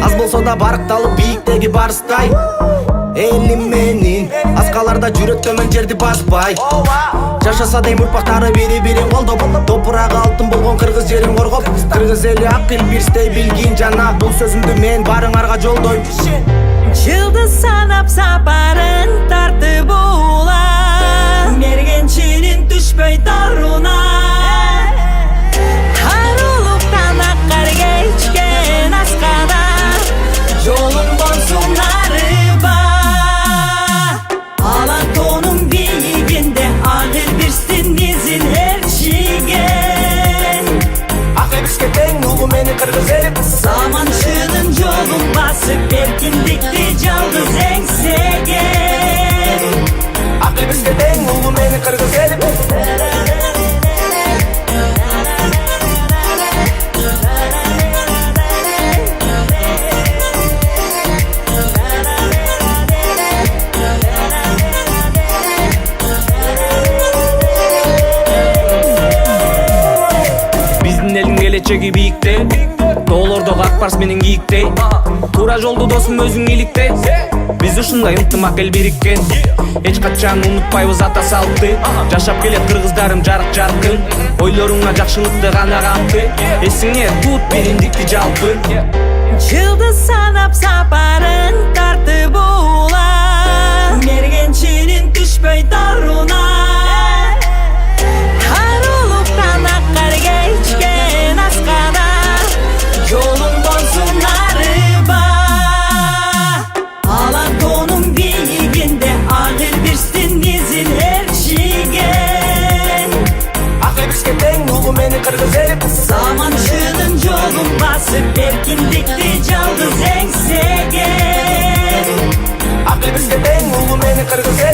аз болсо да баркталып бийиктеги барыстай. Элим менин аскаларда жүрөт төмөн жерди баспай. Жашаса дейм урпактары бири-бирин колдоп, топурагы алтын болгон кыргыз жерин коргоп. Кыргыз эли акыл бирстей билгин жана бул сөзүмдү мен барыңарга жолдойм. Жылдыз санап сапарын тартып ула, мергенчилин түшпөй даруна. Арулуктан аккар кечкен аскада, жолун болсун арыба. Алан тоонун биигинде агыл бирстин изин ээрчиген. Акыл бирске тең улуу менин кыргыз элим. Заманчынын жолун басып эркиндикти жалгыз эңсеген. Акыл бирске тең улуу менин кыргыз элим. Биздин элдин келечеги бийикте, тоолордогу ак барс менен кийиктей. Туура жолду досум өзүң иликтей. Биз ушундай ынтымак эл бириккен. Эч качан унутпайбыз ата салтты. Жашап келет кыргыздарым жарык жаркын. Ойлоруңа жакшылыкты гана капты. Эсиңе тут биримдикти жалпы. Жылдыз санап сапарын тартып ула, мергенчилин түшпөй даруна. Арулуктан аккар кечкен аскада, жолун болсун арыба. Алан тоонун биигинде агыл бирстин изин ээрчиген. Акыл бирске тең улуу менин кыргыз элим. Заманчынын жолун басып эркиндикти жалгыз эңсеген. Акыл бирске тең улуу менин кыргыз элим.